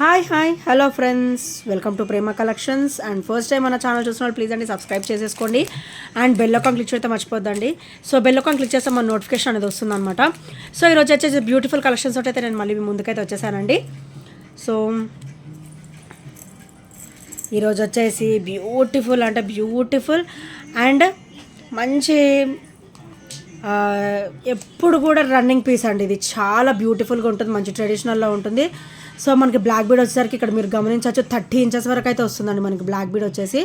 Hi hello friends, welcome to Prema collections. And first time మన channel చూసిన please అండి subscribe చేసేసుకోండి and bell icon click చేయడం మర్చిపోద్దండి. So bell icon click చేస్తే మన నోటిఫికేషన్ అనేది వస్తుంది అనమాట. సో ఈరోజు వచ్చేసి బ్యూటిఫుల్ కలెక్షన్స్ అయితే నేను మళ్ళీ ముందుకైతే వచ్చేసానండి. సో ఈరోజు వచ్చేసి బ్యూటిఫుల్ అండ్ మంచి ఎప్పుడు కూడా రన్నింగ్ పీస్ అండి. ఇది చాలా బ్యూటిఫుల్గా ఉంటుంది, మంచి ట్రెడిషనల్లో ఉంటుంది. సో మనకి బ్లాక్ బీడ్ వచ్చేసరికి ఇక్కడ మీరు గమనించవచ్చు 30 ఇంచెస్ వరకు అయితే వస్తుందండి మనకి బ్లాక్ బీడ్ వచ్చేసి.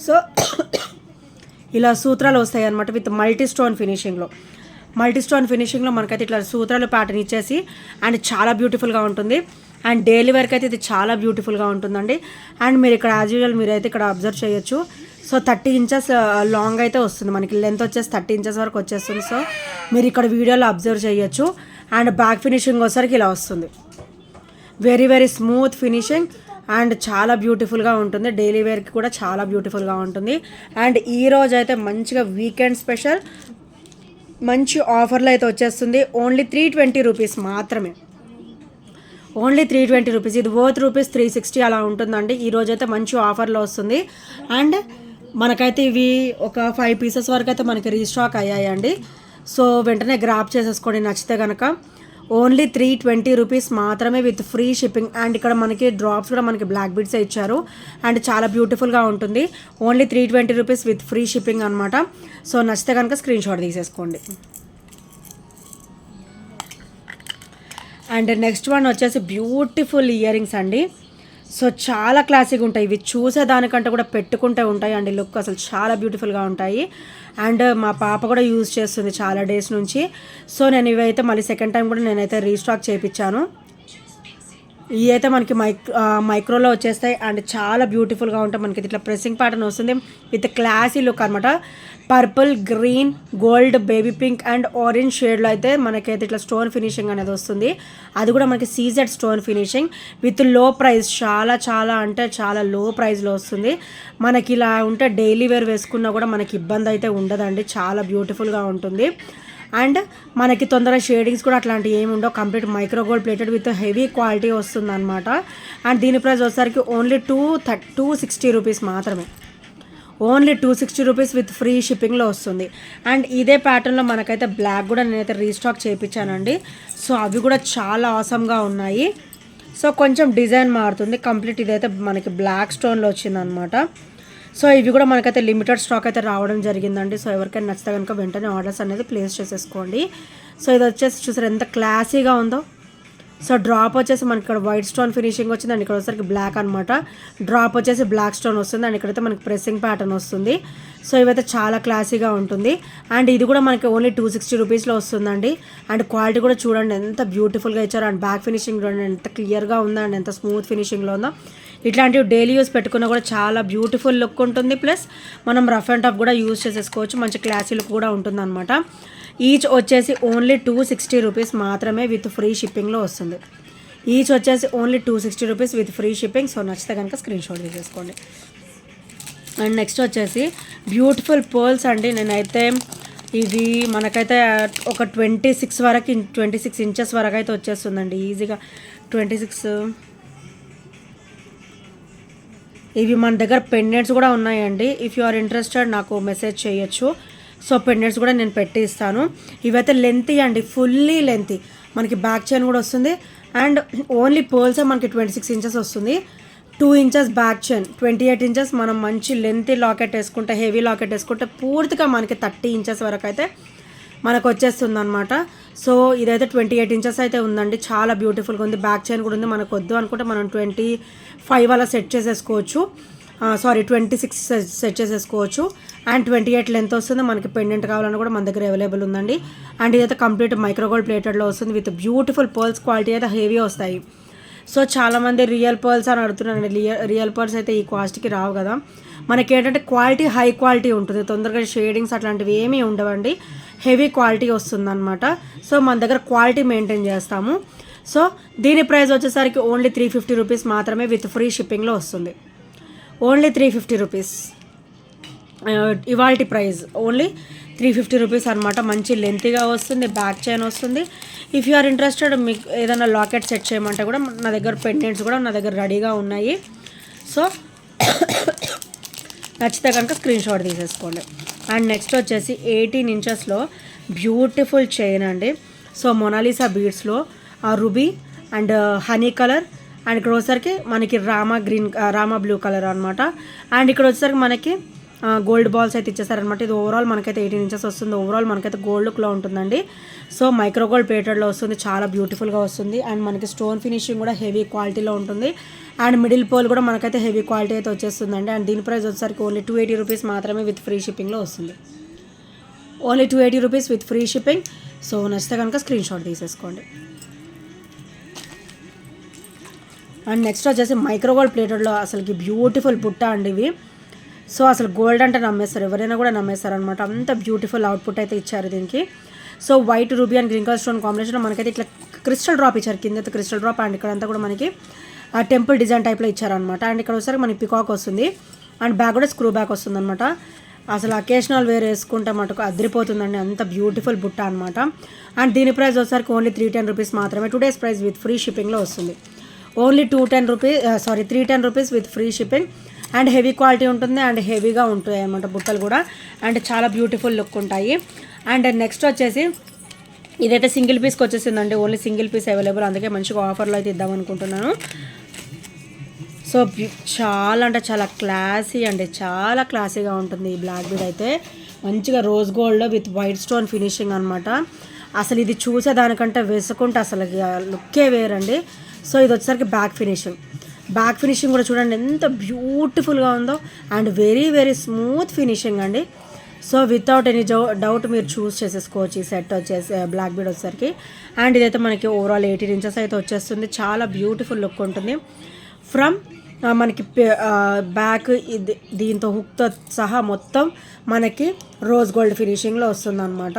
సో ఇలా సూత్రాలు వస్తాయి అనమాట విత్ మల్టీ స్టోన్ ఫినిషింగ్లో మనకైతే ఇట్లా సూత్రాలు ప్యాటర్న్ ఇచ్చేసి అండ్ చాలా బ్యూటిఫుల్గా ఉంటుంది. అండ్ డైలీ వేర్కి అయితే ఇది చాలా బ్యూటిఫుల్గా ఉంటుందండి. అండ్ మీరు ఇక్కడ యాజ్ యూజువల్ మీరైతే ఇక్కడ అబ్జర్వ్ చేయొచ్చు. సో 30 ఇంచెస్ లాంగ్ అయితే వస్తుంది మనకి, లెంత్ వచ్చేసి 30 ఇంచెస్ వరకు వచ్చేస్తుంది. సో మీరు ఇక్కడ వీడియోలో అబ్జర్వ్ చేయొచ్చు. అండ్ బ్యాక్ ఫినిషింగ్ వచ్చేసరికి ఇలా వస్తుంది, వెరీ స్మూత్ ఫినిషింగ్ అండ్ చాలా బ్యూటిఫుల్గా ఉంటుంది. డైలీ వేర్కి కూడా చాలా బ్యూటిఫుల్గా ఉంటుంది. అండ్ ఈరోజు అయితే మంచిగా వీకెండ్ స్పెషల్ మంచి ఆఫర్లో అయితే వచ్చేస్తుంది. ఓన్లీ 320 రూపీస్ మాత్రమే, ఓన్లీ 320 రూపీస్. ఇది వర్త్ రూపీస్ 360 అలా ఉంటుందండి. ఈరోజు అయితే మంచి ఆఫర్లో వస్తుంది. అండ్ మనకైతే ఇవి ఒక 5 పీసెస్ వరకు అయితే మనకి రీస్టాక్ అయ్యాయండి. సో వెంటనే గ్రాప్ చేసేసుకోండి నచ్చితే కనుక. ఓన్లీ 320 రూపీస్ మాత్రమే విత్ ఫ్రీ షిప్పింగ్. అండ్ ఇక్కడ మనకి డ్రాప్స్ కూడా మనకి బ్లాక్ బీడ్స్ ఇచ్చారు అండ్ చాలా బ్యూటిఫుల్గా ఉంటుంది. Only 320 rupees with free shipping అనమాట. సో నచ్చితే కనుక స్క్రీన్ షాట్ తీసేసుకోండి. అండ్ నెక్స్ట్ వన్ వచ్చేసి బ్యూటిఫుల్ ఇయర్ రింగ్స్ అండి. సో చాలా క్లాసిక్గా ఉంటాయి ఇవి, చూసేదానికంటే కూడా పెట్టుకుంటే ఉంటాయి అండి. లుక్ అసలు చాలా బ్యూటిఫుల్గా ఉంటాయి. అండ్ మా పాప కూడా యూజ్ చేస్తుంది చాలా డేస్ నుంచి. సో నేను ఇవైతే మళ్ళీ సెకండ్ టైం కూడా నేనైతే రీస్టాక్ చేయించాను. ఇవి అయితే మనకి మైక్రోలో వచ్చేస్తాయి అండ్ చాలా బ్యూటిఫుల్గా ఉంటాయి. మనకి ఇట్లా ప్రెస్సింగ్ ప్యాటర్న్ వస్తుంది విత్ క్లాసీ లుక్ అనమాట. Purple, green, gold, baby pink and orange షేడ్లో అయితే మనకైతే ఇట్లా స్టోన్ ఫినిషింగ్ అనేది వస్తుంది. అది కూడా మనకి సీజెడ్ స్టోన్ ఫినిషింగ్ విత్ లో ప్రైస్, చాలా అంటే చాలా లో ప్రైస్లో వస్తుంది. మనకి ఇలా ఉంటే డైలీ వేర్ వేసుకున్నా కూడా మనకి ఇబ్బంది అయితే ఉండదండి, చాలా బ్యూటిఫుల్గా ఉంటుంది. అండ్ మనకి తొందరగా షేడింగ్స్ కూడా అట్లాంటివి ఏమి ఉండవు. Complete micro gold plated with heavy quality వస్తుంది అనమాట. అండ్ దీని ప్రైస్ వచ్చేసరికి ఓన్లీ 260 రూపీస్ మాత్రమే, ఓన్లీ 260 రూపీస్ విత్ ఫ్రీ షిప్పింగ్లో వస్తుంది. అండ్ ఇదే ప్యాటర్న్లో మనకైతే బ్లాక్ కూడా నేనైతే రీస్టాక్ చేయించానండి. సో అవి కూడా చాలా ఆసమ్గా ఉన్నాయి. సో కొంచెం డిజైన్ మారుతుంది, కంప్లీట్ ఇదైతే మనకి బ్లాక్ స్టోన్లో వచ్చిందనమాట. సో ఇవి కూడా మనకైతే లిమిటెడ్ స్టాక్ అయితే రావడం జరిగిందండి. సో ఎవరికైనా నచ్చితే కనుక వెంటనే ఆర్డర్స్ అనేది ప్లేస్ చేసేసుకోండి. సో ఇది వచ్చేసి చూసారు ఎంత క్లాసీగా ఉందో. సో డ్రాప్ వచ్చేసి మనకి ఇక్కడ వైట్ స్టోన్ ఫినిషింగ్ వచ్చింది అండ్ ఇక్కడ వచ్చేసరికి బ్లాక్ అనమాట. డ్రాప్ వచ్చేసి బ్లాక్ స్టోన్ వస్తుంది అండ్ ఇక్కడైతే మనకి ప్రెస్సింగ్ ప్యాటర్న్ వస్తుంది. సో ఇవైతే చాలా క్లాసీగా ఉంటుంది. అండ్ ఇది కూడా మనకి ఓన్లీ 260 రూపీస్లో వస్తుందండి. అండ్ క్వాలిటీ కూడా చూడండి ఎంత బ్యూటిఫుల్గా ఇచ్చారు. అండ్ బ్యాక్ ఫినిషింగ్ చూడండి ఎంత క్లియర్గా ఉందో అండ్ ఎంత స్మూత్ ఫినిషింగ్లో ఉందో. ఇట్లాంటివి డైలీ యూస్ పెట్టుకున్నా కూడా చాలా బ్యూటిఫుల్ లుక్ ఉంటుంది. ప్లస్ మనం రఫ్ అండ్ టఫ్ కూడా యూజ్ చేసేసుకోవచ్చు, మంచి క్లాసీ లుక్ కూడా ఉంటుంది అనమాట. ఈచ్ వచ్చేసి ఓన్లీ 260 రూపీస్ మాత్రమే విత్ ఫ్రీ షిప్పింగ్లో వస్తుంది. ఈచ్ వచ్చేసి only 260 rupees with free shipping. So నచ్చితే కనుక స్క్రీన్ షాట్ తీసేసుకోండి. అండ్ నెక్స్ట్ వచ్చేసి బ్యూటిఫుల్ పర్ల్స్ అండి. నేనైతే ఇది మనకైతే ఒక 26 ఇంచెస్ వరకు అయితే వచ్చేస్తుందండి ఈజీగా. 26 ఇవి మన దగ్గర పెండెంట్స్ కూడా ఉన్నాయండి. ఇఫ్ యు ఆర్ ఇంట్రెస్టెడ్ నాకు మెసేజ్ చేయొచ్చు. సో పెండెంట్స్ కూడా నేను పెట్టి ఇస్తాను. ఇవైతే లెంతీ అండి, ఫుల్లీ లెంతీ. మనకి బ్యాక్ చైన్ కూడా వస్తుంది. అండ్ ఓన్లీ పర్ల్సే మనకి 26 ఇంచెస్ వస్తుంది. 2 ఇంచెస్ బ్యాక్ చైన్, 28 ఇంచెస్. మనం మంచి లెంతీ లాకెట్ వేసుకుంటే, హెవీ లాకెట్ వేసుకుంటే పూర్తిగా మనకి 30 ఇంచెస్ వరకు అయితే మనకు వచ్చేస్తుంది అనమాట. సో ఇదైతే 28 ఇంచెస్ అయితే ఉందండి, చాలా బ్యూటిఫుల్గా ఉంది. బ్యాక్ చైన్ కూడా ఉంది. మనకు వద్దు అనుకుంటే మనం 25 అలా సెట్ చేసేసుకోవచ్చు, 26 సెట్ చేసేసుకోవచ్చు. అండ్ 28 లెంత్ వస్తుంది. మనకి పెండెంట్ కావాలన్నా కూడా మన దగ్గర అవైలబుల్ ఉందండి. అండ్ ఇదైతే కంప్లీట్ మైక్రోగోల్డ్ ప్లేటెడ్లో వస్తుంది విత్ బ్యూటిఫుల్ పర్ల్స్. క్వాలిటీ అయితే హెవీ వస్తాయి. సో చాలామంది రియల్ పర్ల్స్ అని అడుగుతున్నారండి. రియల్ పర్ల్స్ అయితే ఈ కాస్ట్కి రావు కదా. మనకి ఏంటంటే క్వాలిటీ హై క్వాలిటీ ఉంటుంది, తొందరగా షేడింగ్స్ అట్లాంటివి ఏమీ ఉండవండి, హెవీ క్వాలిటీ వస్తుందన్నమాట. సో మన దగ్గర క్వాలిటీ మెయింటైన్ చేస్తాము. సో దీని ప్రైస్ వచ్చేసరికి ఓన్లీ 350 రూపీస్ మాత్రమే విత్ ఫ్రీ షిప్పింగ్లో వస్తుంది. ఓన్లీ 350 రూపీస్ ఇవాల్టి ప్రైస్, ఓన్లీ 350 రూపీస్ అనమాట. మంచి లెంతీగా వస్తుంది, బ్యాక్ చైన్ వస్తుంది. ఇఫ్ యూ ఆర్ ఇంట్రెస్టెడ్ మీకు ఏదైనా లాకెట్ సెట్ చేయమంటే కూడా నా దగ్గర పెండెంట్స్ కూడా నా దగ్గర రెడీగా ఉన్నాయి. సో నచ్చితే కనుక స్క్రీన్ షాట్ తీసేసుకోండి. అండ్ నెక్స్ట్ వచ్చేసి 18 ఇంచెస్లో బ్యూటిఫుల్ చైన్ అండి. సో మొనాలిసా బీడ్స్లో ruby and honey colour, and ఇక్కడ వచ్చేసరికి మనకి రామా బ్లూ కలర్ అనమాట. అండ్ ఇక్కడ వచ్చేసరికి మనకి గోల్డ్ బాల్స్ అయితే ఇచ్చేసారనమాట. ఇది ఓవరాల్ మనకైతే 18 ఇంచెస్ వస్తుంది. ఓవరాల్ మనకైతే గోల్డ్ లుక్లో ఉంటుందండి. సో మైక్రో గోల్డ్ ప్లేటెడ్లో వస్తుంది, చాలా బ్యూటిఫుల్గా వస్తుంది. అండ్ మనకి స్టోన్ ఫినిషింగ్ కూడా హెవీ క్వాలిటీలో ఉంటుంది. అండ్ మిడిల్ పోల్ కూడా మనకైతే హెవీ క్వాలిటీ అయితే వచ్చేస్తుందండి. అండ్ దీని ప్రైస్ వచ్చేసరికి ఓన్లీ 280 రూపీస్ మాత్రమే విత్ ఫ్రీ షిప్పింగ్లో వస్తుంది. Only 280 rupees with free shipping. So నచ్చితే కనుక స్క్రీన్ షాట్ తీసేసుకోండి. అండ్ నెక్స్ట్ వచ్చేసి మైక్రో గోల్డ్ ప్లేటెడ్లో అసలుకి బ్యూటిఫుల్ బుట్ట అండి ఇవి. సో అసలు గోల్డ్ అంటే నమ్మేస్తారు, ఎవరైనా కూడా నమ్మేస్తారు అనమాట. అంత బ్యూటిఫుల్ అవుట్పుట్ అయితే ఇచ్చారు దీనికి. So white ruby and green colour stone కాంబినేషన్లో మనకైతే ఇట్లా క్రిస్టల్ డ్రాప్ ఇచ్చారు, కింద క్రిస్టల్ డ్రాప్. అండ్ ఇక్కడంతా కూడా మనకి టెంపుల్ డిజైన్ టైప్లో ఇచ్చారనమాట. అండ్ ఇక్కడ వచ్చేసరికి మనకి పికాక్ వస్తుంది. అండ్ బ్యాక్ కూడా స్క్రూ బ్యాక్ వస్తుంది అనమాట. అసలు అకేషనల్ వేర్ వేసుకుంటే మటుకు అదిరిపోతుందండి, అంత బ్యూటిఫుల్ బుట్ట అనమాట. అండ్ దీని ప్రైస్ వచ్చేసరికి ఓన్లీ 310 రూపీస్ మాత్రమే. 2 days ప్రైస్ విత్ ఫ్రీ షిప్పింగ్లో వస్తుంది. Only 310 rupees with free shipping. And heavy quality ఉంటుంది అండ్ హెవీగా ఉంటాయి అన్నమాట బుట్టలు కూడా. అండ్ చాలా బ్యూటిఫుల్ లుక్ ఉంటాయి. అండ్ నెక్స్ట్ వచ్చేసి ఇదైతే సింగిల్ పీస్కి వచ్చేసిందండి. ఓన్లీ సింగిల్ పీస్ అవైలబుల్, అందుకే మంచిగా ఆఫర్లో అయితే ఇద్దాం అనుకుంటున్నాను. సో చాలా అంటే చాలా క్లాసీ అండి, చాలా క్లాసీగా ఉంటుంది ఈ బ్లాక్ బీడ్ అయితే. మంచిగా రోజ్ గోల్డ్లో విత్ వైట్ స్టోన్ ఫినిషింగ్ అనమాట. అసలు ఇది చూసేదానికంటే వేసుకుంటే అసలు లుక్కే వేరండి. సో ఇది వచ్చేసరికి బ్యాక్ ఫినిషింగ్ కూడా చూడండి ఎంత బ్యూటిఫుల్గా ఉందో. And very very smooth finishing అండి. సో వితౌట్ ఎనీ డౌట్ మీరు చూస్ చేసేసుకోవచ్చు ఈ సెట్ వచ్చేసి బ్లాక్ బీడ్ వచ్చేసరికి. అండ్ ఇదైతే మనకి ఓవరాల్ 18 ఇంచెస్ అయితే వచ్చేస్తుంది. చాలా బ్యూటిఫుల్ లుక్ ఉంటుంది. ఫ్రమ్ మనకి బ్యాక్ ఇది దీంతో హుక్తో సహా మొత్తం మనకి రోజ్ గోల్డ్ ఫినిషింగ్లో వస్తుంది అనమాట.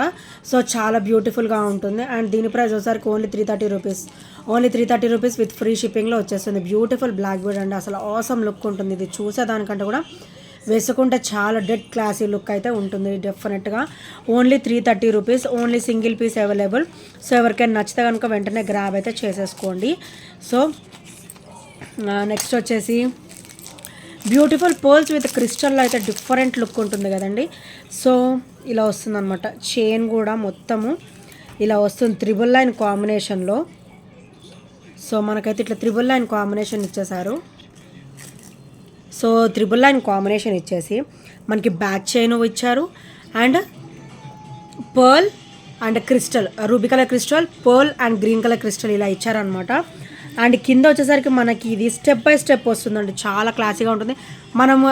సో చాలా బ్యూటిఫుల్గా ఉంటుంది. అండ్ దీని ప్రైస్ వచ్చేసరికి only 330 rupees. Only 330 rupees with free షిప్పింగ్లో వచ్చేస్తుంది. బ్యూటిఫుల్ బ్లాక్ బీడ్ అండి, అసలు ఆసమ్ లుక్ ఉంటుంది. ఇది చూసేదానికంటే కూడా వేసుకుంటే చాలా డెడ్ క్లాసీ లుక్ అయితే ఉంటుంది డెఫినెట్గా. Only 330 rupees. Only single piece available. So ఎవరికైనా నచ్చితే కనుక వెంటనే గ్రాబ్ అయితే చేసేసుకోండి. సో నెక్స్ట్ వచ్చేసి బ్యూటిఫుల్ పోల్స్ విత్ క్రిస్టల్లో అయితే డిఫరెంట్ లుక్ ఉంటుంది కదండి. సో ఇలా వస్తుందన్నమాట. చైన్ కూడా మొత్తము ఇలా వస్తుంది త్రిబుల్ లైన్ కాంబినేషన్లో. సో మనకైతే ఇట్లా త్రిబుల్ లైన్ కాంబినేషన్ ఇచ్చేసారు. సో త్రిబుల్ లైన్ కాంబినేషన్ ఇచ్చేసి మనకి బ్యాక్ చైన్ ఇచ్చారు. And pearl and crystal, ruby colour crystal, pearl and green colour crystal ఇలా ఇచ్చారనమాట. అండ్ కింద వచ్చేసరికి మనకి ఇది స్టెప్ బై స్టెప్ వస్తుందండి, చాలా క్లాసీగా ఉంటుంది. మనము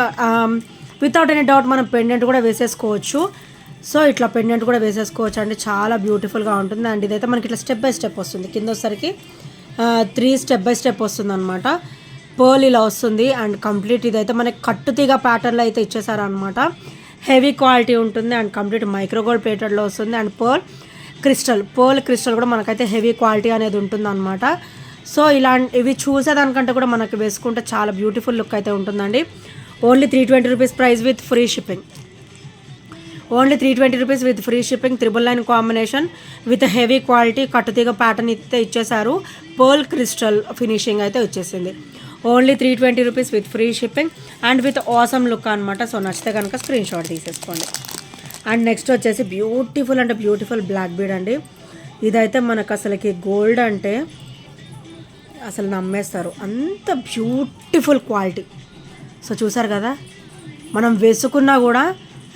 వితౌట్ ఎనీ డౌట్ మనం పెండెంట్ కూడా వేసేసుకోవచ్చు. సో ఇట్లా పెండెంట్ కూడా వేసేసుకోవచ్చు అండి, చాలా బ్యూటిఫుల్గా ఉంటుంది. అండ్ ఇదైతే మనకి ఇట్లా స్టెప్ బై స్టెప్ వస్తుంది. కింద వచ్చేసరికి 3 స్టెప్ బై స్టెప్ వస్తుంది అనమాట. పర్ల్ ఇలా వస్తుంది. అండ్ కంప్లీట్ ఇదైతే మనకి కట్టుతీగ ప్యాటర్న్లో అయితే ఇచ్చేసారనమాట. హెవీ క్వాలిటీ ఉంటుంది. అండ్ కంప్లీట్ మైక్రో గోల్డ్ ప్లేటెడ్లో వస్తుంది. అండ్ పర్ల్ క్రిస్టల్ కూడా మనకైతే హెవీ క్వాలిటీ అనేది ఉంటుంది అనమాట. సో ఇవి చూసేదానికంటే కూడా మనకి వేసుకుంటే చాలా బ్యూటిఫుల్ లుక్ అయితే ఉంటుందండి. Only 320 rupees price with free shipping. Only 320 rupees with free shipping. Triple line combination with heavy quality కట్టుతీగ ప్యాటర్న్ అయితే ఇచ్చేసారు. పర్ల్ క్రిస్టల్ ఫినిషింగ్ అయితే వచ్చేసింది. Only 320 rupees with free shipping and with awesome look అనమాట. So నచ్చితే కనుక screenshot తీసేసుకోండి. And next వచ్చేసి బ్యూటిఫుల్ అంటే బ్యూటిఫుల్ బ్లాక్ బీడ్ అండి. ఇదైతే మనకు అసలుకి గోల్డ్ అంటే అసలు నమ్మేస్తారు, అంత బ్యూటిఫుల్ క్వాలిటీ. సో చూసారు కదా, మనం వేసుకున్నా కూడా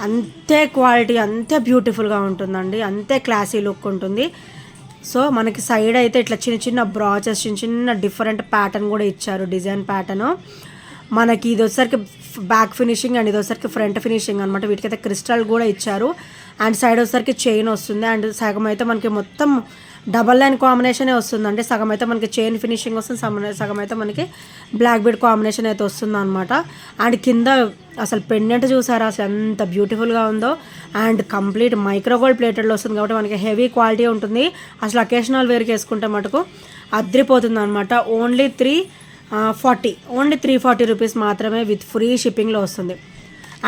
అంతే క్వాలిటీ, అంతే బ్యూటిఫుల్గా ఉంటుందండి, అంతే క్లాసీ లుక్ ఉంటుంది. సో మనకి సైడ్ అయితే ఇట్లా చిన్న చిన్న బ్రాచెస్, చిన్న చిన్న డిఫరెంట్ ప్యాటర్న్ కూడా ఇచ్చారు, డిజైన్ ప్యాటర్ను. మనకి ఇది వచ్చేసరికి బ్యాక్ ఫినిషింగ్ అండ్ ఇది వచ్చేసరికి ఫ్రంట్ ఫినిషింగ్ అనమాట. వీటికైతే క్రిస్టల్ కూడా ఇచ్చారు. అండ్ సైడ్ వచ్చేసరికి చైన్ వస్తుంది. అండ్ సగం అయితే మనకి మొత్తం డబల్ లైన్ కాంబినేషనే వస్తుందండి. సగం అయితే మనకి చైన్ ఫినిషింగ్ వస్తుంది, సగం అయితే మనకి బ్లాక్ బీడ్ కాంబినేషన్ అయితే వస్తుంది అనమాట. అండ్ కింద అసలు పెండెంట్ చూసారా అసలు ఎంత బ్యూటిఫుల్గా ఉందో. అండ్ కంప్లీట్ మైక్రో గోల్డ్ ప్లేటెడ్లో వస్తుంది కాబట్టి మనకి హెవీ క్వాలిటీ ఉంటుంది. అసలు అకేషనల్ వేర్కి వేసుకుంటే మటుకు అద్రిపోతుంది అనమాట. ఓన్లీ 340 రూపీస్ మాత్రమే విత్ ఫ్రీ షిప్పింగ్లో వస్తుంది.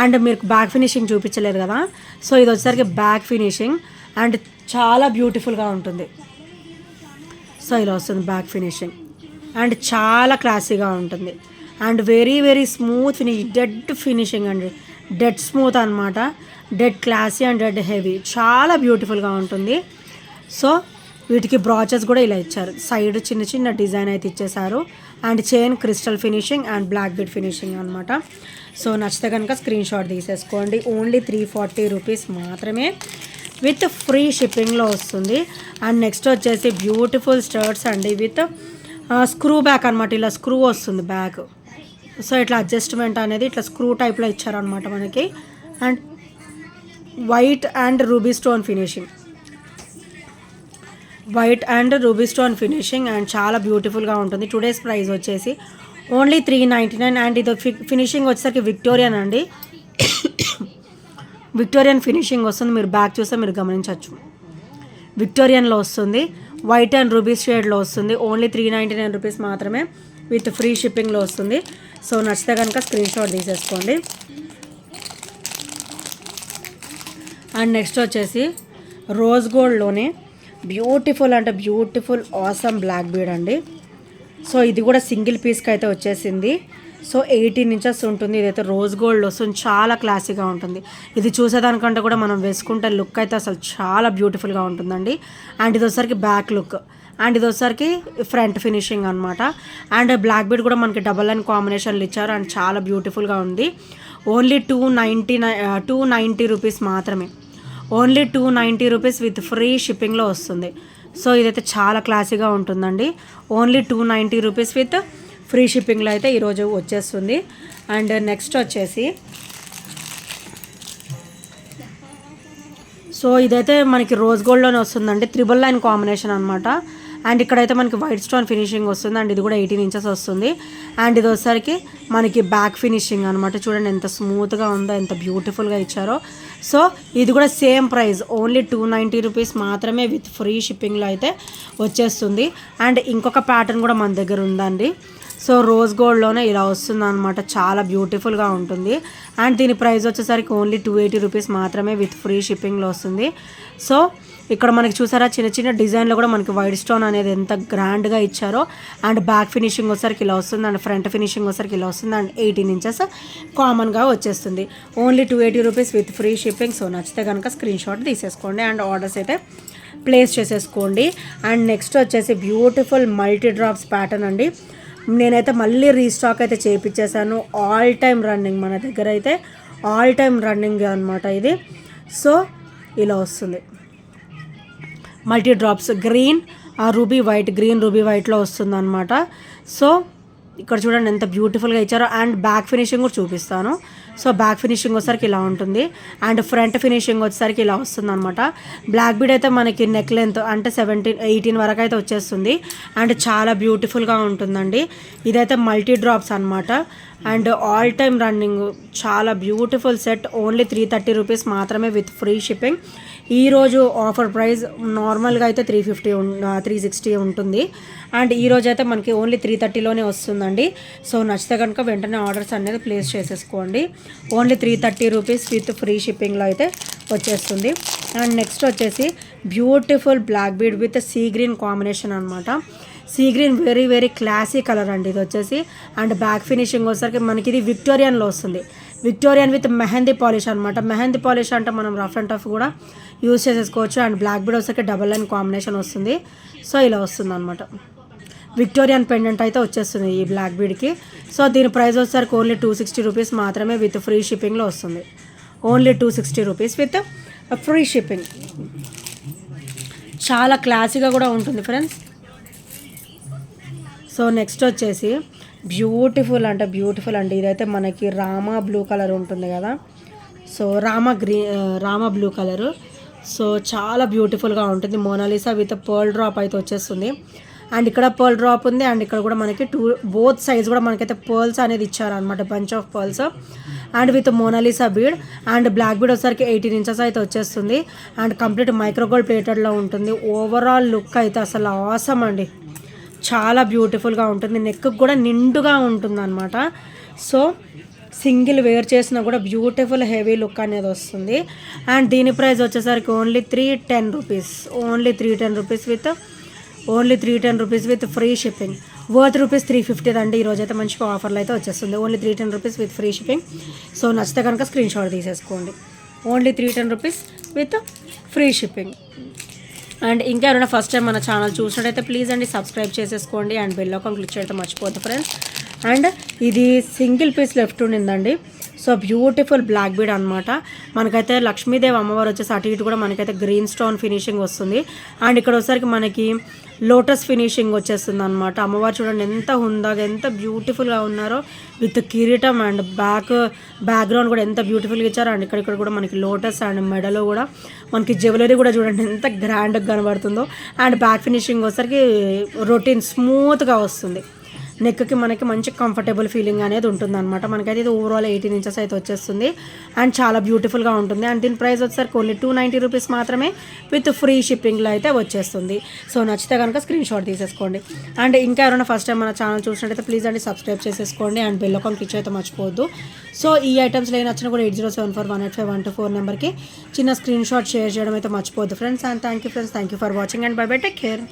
అండ్ మీరు బ్యాక్ ఫినిషింగ్ చూపించలేదు కదా, సో ఇది వచ్చేసరికి బ్యాక్ ఫినిషింగ్ అండ్ చాలా బ్యూటిఫుల్గా ఉంటుంది. సో ఇలా వస్తుంది బ్యాక్ ఫినిషింగ్ అండ్ చాలా క్లాసీగా ఉంటుంది and very very smooth finish, dead finishing అండి, డెడ్ స్మూత్ అనమాట, dead classy and dead heavy, చాలా బ్యూటిఫుల్గా ఉంటుంది. సో వీటికి బ్రాచెస్ కూడా ఇలా ఇచ్చారు, సైడ్ చిన్న చిన్న డిజైన్ అయితే ఇచ్చేసారు and chain crystal finishing and black bead finishing అనమాట. సో నచ్చితే కనుక స్క్రీన్ షాట్ తీసేసుకోండి. ఓన్లీ 340 రూపీస్ మాత్రమే విత్ ఫ్రీ షిప్పింగ్లో వస్తుంది. అండ్ నెక్స్ట్ వచ్చేసి బ్యూటిఫుల్ స్టర్ట్స్ అండి విత్ స్క్రూ బ్యాక్ అనమాట, ఇలా స్క్రూ వస్తుంది బ్యాక్. సో ఇట్లా అడ్జస్ట్మెంట్ అనేది ఇట్లా స్క్రూ టైప్లో ఇచ్చారనమాట మనకి. And white and ruby stone finishing, white and ruby stone finishing and చాలా బ్యూటిఫుల్గా ఉంటుంది. టుడేస్ ప్రైస్ వచ్చేసి ఓన్లీ 399 అండ్ ఇది ఫినిషింగ్ వచ్చేసరికి విక్టోరియన్ అండి, విక్టోరియన్ ఫినిషింగ్ వస్తుంది. మీరు బ్యాక్ చూస్తే మీరు గమనించవచ్చు, విక్టోరియన్లో వస్తుంది, వైట్ అండ్ రూబీ షేడ్లో వస్తుంది. ఓన్లీ 399 రూపీస్ మాత్రమే విత్ ఫ్రీ షిప్పింగ్లో వస్తుంది. సో నచ్చితే కనుక స్క్రీన్ షాట్ తీసేసుకోండి. అండ్ నెక్స్ట్ వచ్చేసి రోజ్ గోల్డ్లోనే బ్యూటిఫుల్ అంటే బ్యూటిఫుల్ ఆసమ్ బ్లాక్ బీడ్ అండి. సో ఇది కూడా సింగిల్ పీస్కి అయితే వచ్చేసింది. సో 18 ఇంచెస్ ఉంటుంది. ఇదైతే రోజ్ గోల్డ్ వస్తుంది, చాలా క్లాసీగా ఉంటుంది. ఇది చూసేదానికంటే కూడా మనం వేసుకుంటే లుక్ అయితే అసలు చాలా బ్యూటిఫుల్గా ఉంటుందండి. అండ్ ఇది వచ్చేసరికి బ్యాక్ లుక్ అండ్ ఇది వచ్చేసరికి ఫ్రంట్ ఫినిషింగ్ అనమాట. అండ్ బ్లాక్ బీడ్ కూడా మనకి డబల్ లైన్ కాంబినేషన్లు ఇచ్చారు అండ్ చాలా బ్యూటిఫుల్గా ఉంది. ఓన్లీ 290 రూపీస్ మాత్రమే, ఓన్లీ 290 రూపీస్ విత్ ఫ్రీ షిప్పింగ్లో వస్తుంది. సో ఇదైతే చాలా క్లాసీగా ఉంటుందండి. ఓన్లీ 290 రూపీస్ విత్ ఫ్రీ షిప్పింగ్లో అయితే ఈరోజు వచ్చేస్తుంది. అండ్ నెక్స్ట్ వచ్చేసి సో ఇదైతే మనకి రోజ్ గోల్డ్లోనే వస్తుందండి, త్రిబుల్ లైన్ కాంబినేషన్ అనమాట. అండ్ ఇక్కడైతే మనకి వైట్ స్టోన్ ఫినిషింగ్ వస్తుంది అండ్ ఇది కూడా 18 ఇంచెస్ వస్తుంది. అండ్ ఇది వచ్చేసరికి మనకి బ్యాక్ ఫినిషింగ్ అనమాట. చూడండి ఎంత స్మూత్గా ఉందో, ఎంత బ్యూటిఫుల్గా ఇచ్చారో. సో ఇది కూడా సేమ్ ప్రైస్, ఓన్లీ 290 రూపీస్ మాత్రమే విత్ ఫ్రీ షిప్పింగ్లో అయితే వచ్చేస్తుంది. అండ్ ఇంకొక ప్యాటర్న్ కూడా మన దగ్గర ఉందండి. సో రోజ్ గోల్డ్లోనే ఇలా వస్తుంది అనమాట, చాలా బ్యూటిఫుల్గా ఉంటుంది. అండ్ దీని ప్రైస్ వచ్చేసరికి ఓన్లీ 280 రూపీస్ మాత్రమే విత్ ఫ్రీ షిప్పింగ్లో వస్తుంది. సో ఇక్కడ మనకి చూసారా చిన్న చిన్న డిజైన్లో కూడా మనకి వైట్ స్టోన్ అనేది ఎంత గ్రాండ్గా ఇచ్చారో. అండ్ బ్యాక్ ఫినిషింగ్ వచ్చేసరికి ఇలా వస్తుంది అండ్ ఫ్రంట్ ఫినిషింగ్ వచ్చేసరికి ఇలా వస్తుంది అండ్ 18 ఇంచెస్ కామన్గా వచ్చేస్తుంది. Only 280 rupees with free shipping. So నచ్చితే కనుక స్క్రీన్ షాట్ తీసేసుకోండి అండ్ ఆర్డర్స్ అయితే ప్లేస్ చేసేసుకోండి. అండ్ నెక్స్ట్ వచ్చేసి బ్యూటిఫుల్ మల్టీ డ్రాప్స్ ప్యాటర్న్ అండి. నేనైతే మళ్ళీ రీస్టాక్ అయితే చేయించేసాను. ఆల్ టైమ్ రన్నింగ్ మన దగ్గర అయితే, ఆల్ టైమ్ రన్నింగ్ అనమాట ఇది. సో ఇలా వస్తుంది multi drops, green ruby white, green ruby వైట్లో వస్తుంది అనమాట. సో ఇక్కడ చూడండి ఎంత బ్యూటిఫుల్గా ఇచ్చారో. అండ్ బ్యాక్ ఫినిషింగ్ కూడా చూపిస్తాను. సో బ్యాక్ ఫినిషింగ్ వచ్చేసరికి ఇలా ఉంటుంది అండ్ ఫ్రంట్ ఫినిషింగ్ వచ్చేసరికి ఇలా వస్తుంది అనమాట. బ్లాక్ బీడ్ అయితే మనకి నెక్ లెంత్ అంటే 18 వరకు అయితే వచ్చేస్తుంది అండ్ చాలా బ్యూటిఫుల్గా ఉంటుందండి. ఇదైతే మల్టీ డ్రాప్స్ అనమాట అండ్ ఆల్ టైమ్ రన్నింగ్, చాలా బ్యూటిఫుల్ సెట్. ఓన్లీ 330 రూపీస్ మాత్రమే విత్ ఫ్రీ షిప్పింగ్. ఈరోజు ఆఫర్ ప్రైస్ నార్మల్గా అయితే 360 ఉంటుంది అండ్ ఈరోజు అయితే మనకి ఓన్లీ 330లోనే వస్తుందండి. సో నచ్చితే కనుక వెంటనే ఆర్డర్స్ అనేది ప్లేస్ చేసేసుకోండి. ఓన్లీ 330 రూపీస్ విత్ ఫ్రీ షిప్పింగ్లో అయితే వచ్చేస్తుంది. అండ్ నెక్స్ట్ వచ్చేసి beautiful black bead with sea green combination అనమాట. Sea green very very classy colour అండి ఇది వచ్చేసి. అండ్ బ్యాక్ ఫినిషింగ్ వచ్చేసరికి మనకి ఇది విక్టోరియన్లో వస్తుంది, విక్టోరియన్ విత్ మెహందీ పాలిష్ అనమాట. మెహందీ పాలిష్ అంటే మనం రఫ్ అండ్ టఫ్ కూడా యూజ్ చేసేసుకోవచ్చు. అండ్ బ్లాక్ బీడ్ వచ్చేసరికి డబల్ లైన్ కాంబినేషన్ వస్తుంది. సో ఇలా వస్తుంది అనమాట. విక్టోరియన్ పెండెంట్ అయితే వచ్చేస్తుంది ఈ బ్లాక్ బీడ్కి. సో దీని ప్రైస్ వచ్చేసరికి ఓన్లీ 260 రూపీస్ మాత్రమే విత్ ఫ్రీ షిప్పింగ్లో వస్తుంది. Only 260 rupees with free shipping. చాలా క్లాసీగా కూడా ఉంటుంది ఫ్రెండ్స్. సో నెక్స్ట్ వచ్చేసి బ్యూటిఫుల్ అంటే బ్యూటిఫుల్ అండి. ఇదైతే మనకి రామా బ్లూ కలర్ ఉంటుంది కదా, so Rama blue colour. So చాలా బ్యూటిఫుల్గా ఉంటుంది. మోనాలిసా విత్ పర్ల్ డ్రాప్ అయితే వచ్చేస్తుంది. అండ్ ఇక్కడ పర్ల్ డ్రాప్ ఉంది అండ్ ఇక్కడ కూడా మనకి బోత్ సైజ్ కూడా మనకైతే పర్ల్స్ అనేది ఇచ్చారనమాట, bunch of pearls. And with Mona Lisa bead and black bead వచ్చేసరికి 18 ఇంచెస్ అయితే వచ్చేస్తుంది అండ్ కంప్లీట్ మైక్రోగోల్డ్ ప్లేటెడ్లో ఉంటుంది. ఓవరాల్ లుక్ అయితే అసలు ఆసమ్ అండి, చాలా బ్యూటిఫుల్గా ఉంటుంది. నెక్ కూడా నిండుగా ఉంటుంది అనమాట. సో సింగిల్ వేర్ చేసినా కూడా బ్యూటిఫుల్ హెవీ లుక్ అనేది వస్తుంది. అండ్ దీని ప్రైస్ వచ్చేసరికి only 310 rupees, only 310 rupees with free shipping. Worth rupees 350 అండి. ఈరోజు అయితే మంచిగా ఆఫర్లు అయితే వచ్చేస్తుంది. Only 310 rupees with free shipping. So నచ్చితే కనుక స్క్రీన్ షాట్ తీసేసుకోండి. Only 310 rupees with free shipping. And ఇంకా ఎవరైనా ఫస్ట్ టైం మన ఛానల్ చూసినట్టయితే ప్లీజ్ అండి సబ్స్క్రైబ్ చేసేసుకోండి అండ్ బెల్ ఐకాన్ క్లిక్ చేయడం మర్చిపోద్దు ఫ్రెండ్స్. అండ్ ఇది సింగిల్ పీస్ లెఫ్ట్ ఉండిందండి. సో బ్యూటిఫుల్ బ్లాక్ బీడ్ అనమాట. మనకైతే లక్ష్మీదేవి అమ్మవారు వచ్చేసి అటు ఇటు కూడా మనకైతే గ్రీన్ స్టోన్ ఫినిషింగ్ వస్తుంది. అండ్ ఇక్కడ వచ్చేసరికి మనకి లోటస్ ఫినిషింగ్ వచ్చేస్తుంది అనమాట. అమ్మవారు చూడండి ఎంత హుందాగా ఎంత బ్యూటిఫుల్గా ఉన్నారో విత్ కిరీటం అండ్ బ్యాక్గ్రౌండ్ కూడా ఎంత బ్యూటిఫుల్గా ఇచ్చారు. అండ్ ఇక్కడ కూడా మనకి లోటస్ అండ్ మెడలో కూడా మనకి జ్యువెలరీ కూడా చూడండి ఎంత గ్రాండ్గా కనబడుతుందో. అండ్ బ్యాక్ ఫినిషింగ్ వచ్చేసరికి రొటీన్ స్మూత్గా వస్తుంది. నెక్కి మనకి మంచి కంఫర్టబుల్ ఫీలింగ్ అనేది ఉంటుంది అనమాట. మనకైతే ఇది ఓవరాల్ 18 ఇంచెస్ అయితే వచ్చేస్తుంది. అండ్ చాలా బ్యూటిఫుల్గా ఉంటుంది. అండ్ దీని ప్రైస్ వచ్చేసరికి ఓన్లీ 290 రూపీస్ మాత్రమే విత్ ఫ్రీ షిప్పింగ్లో అయితే వచ్చేస్తుంది. సో నచ్చితే కనుక స్క్రీన్ షాట్ తీసేసుకోండి. అండ్ ఇంకా ఎవరైనా ఫస్ట్ టైం మన ఛానల్ చూసినట్టయితే ప్లీజ్ అండి సబ్స్క్రైబ్ చేసేసుకోండి అండ్ బెల్ ఐకాన్ క్లిక్ అయితే మర్చిపోవద్దు. సో ఈ ఐటమ్స్లో ఏ నచ్చినా కూడా 8074185124 నెంబర్కి చిన్న స్క్రీన్ షాట్ షేర్ చేయడం అయితే మర్చిపోవద్దు friends. And thank you for watching and by by, take care.